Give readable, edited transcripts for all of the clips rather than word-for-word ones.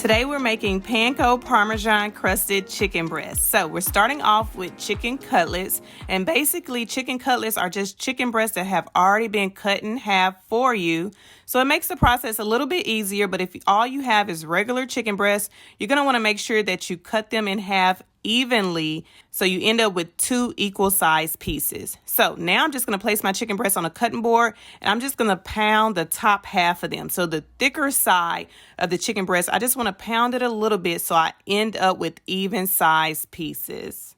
Today we're making Panko Parmesan Crusted Chicken Breasts. So we're starting off with chicken cutlets, and basically chicken cutlets are just chicken breasts that have already been cut in half for you. So it makes the process a little bit easier, but if all you have is regular chicken breasts, you're going to want to make sure that you cut them in half evenly so you end up with 2 equal size pieces. So now I'm just going to place my chicken breasts on a cutting board, and I'm just going to pound the top half of them. So the thicker side of the chicken breast, I just want to pound it a little bit so I end up with even size pieces.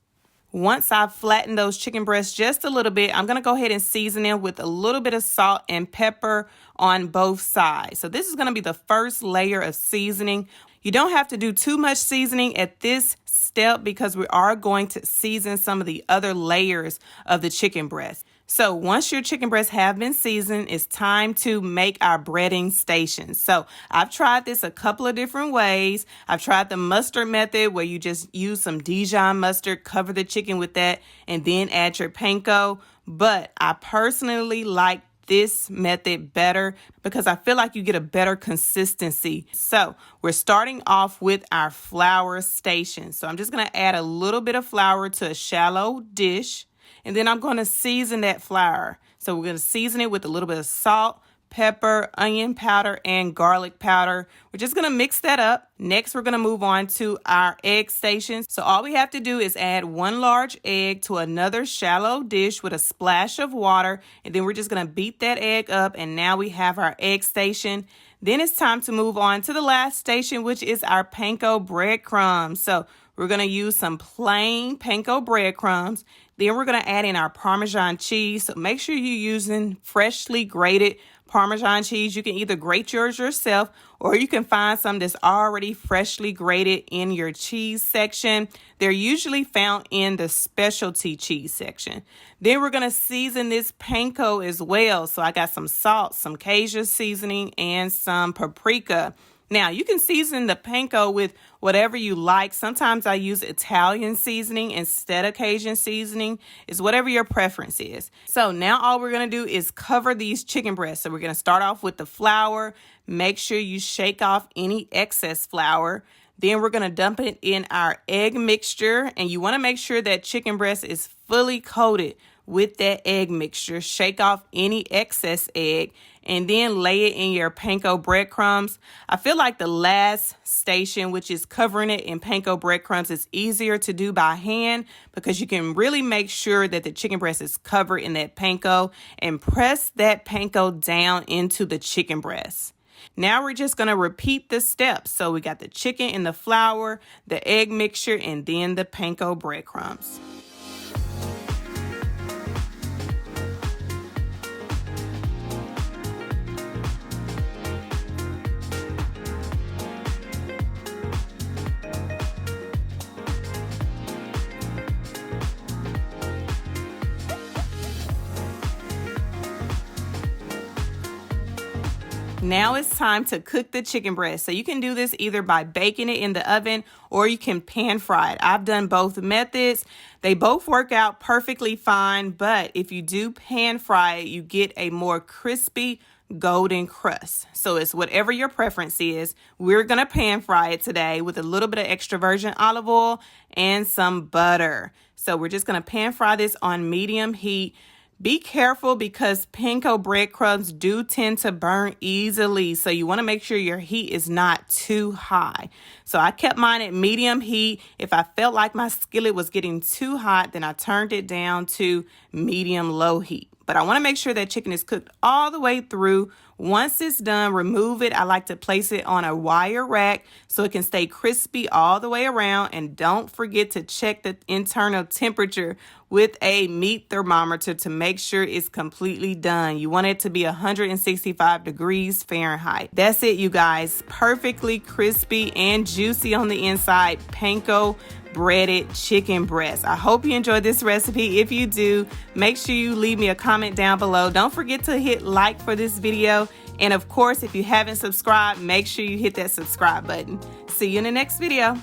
Once I've flattened those chicken breasts just a little bit, I'm going to go ahead and season them with a little bit of salt and pepper on both sides. So this is going to be the first layer of seasoning. You don't have to do too much seasoning at this step because we are going to season some of the other layers of the chicken breast. So once your chicken breasts have been seasoned, it's time to make our breading stations. So I've tried this a couple of different ways. I've tried the mustard method where you just use some Dijon mustard, cover the chicken with that, and then add your panko. But I personally like this method better because I feel like you get a better consistency. So we're starting off with our flour station. So I'm just going to add a little bit of flour to a shallow dish, and then I'm going to season that flour. So we're going to season it with a little bit of salt, pepper, onion powder, and garlic powder. We're just going to mix that up. Next, we're going to move on to our egg station. So all we have to do is add 1 large egg to another shallow dish with a splash of water, and then we're just going to beat that egg up, and now we have our egg station. Then it's time to move on to the last station, which is our panko breadcrumbs. So we're going to use some plain panko breadcrumbs. Then we're going to add in our Parmesan cheese. So make sure you're using freshly grated Parmesan cheese. You can either grate yours yourself, or you can find some that's already freshly grated in your cheese section. They're usually found in the specialty cheese section. Then we're going to season this panko as well. So I got some salt, some Cajun seasoning, and some paprika. Now, you can season the panko with whatever you like. Sometimes I use Italian seasoning instead of Cajun seasoning. It's whatever your preference is. So now all we're going to do is cover these chicken breasts. So we're going to start off with the flour. Make sure you shake off any excess flour. Then we're going to dump it in our egg mixture. And you want to make sure that chicken breast is fully coated with that egg mixture. Shake off any excess egg and then lay it in your panko breadcrumbs. I feel like the last station, which is covering it in panko breadcrumbs, is easier to do by hand because you can really make sure that the chicken breast is covered in that panko and press that panko down into the chicken breast. Now we're just going to repeat the steps. So we got the chicken in the flour, the egg mixture, and then the panko breadcrumbs. Now it's time to cook the chicken breast. So you can do this either by baking it in the oven or you can pan fry it. I've done both methods. They both work out perfectly fine, but if you do pan fry it, you get a more crispy golden crust. So it's whatever your preference is. We're going to pan fry it today with a little bit of extra virgin olive oil and some butter. So we're just going to pan fry this on medium heat. Be careful because panko breadcrumbs do tend to burn easily. So you want to make sure your heat is not too high. So I kept mine at medium heat. If I felt like my skillet was getting too hot, then I turned it down to medium low heat. But I want to make sure that chicken is cooked all the way through. Once it's done, remove it. I like to place it on a wire rack so it can stay crispy all the way around. And don't forget to check the internal temperature with a meat thermometer to make sure it's completely done. You want it to be 165 degrees Fahrenheit. That's it, you guys. Perfectly crispy and juicy on the inside. Panko breaded chicken breast. I hope you enjoyed this recipe. If you do, make sure you leave me a comment down below. Don't forget to hit like for this video. And of course, if you haven't subscribed, make sure you hit that subscribe button. See you in the next video.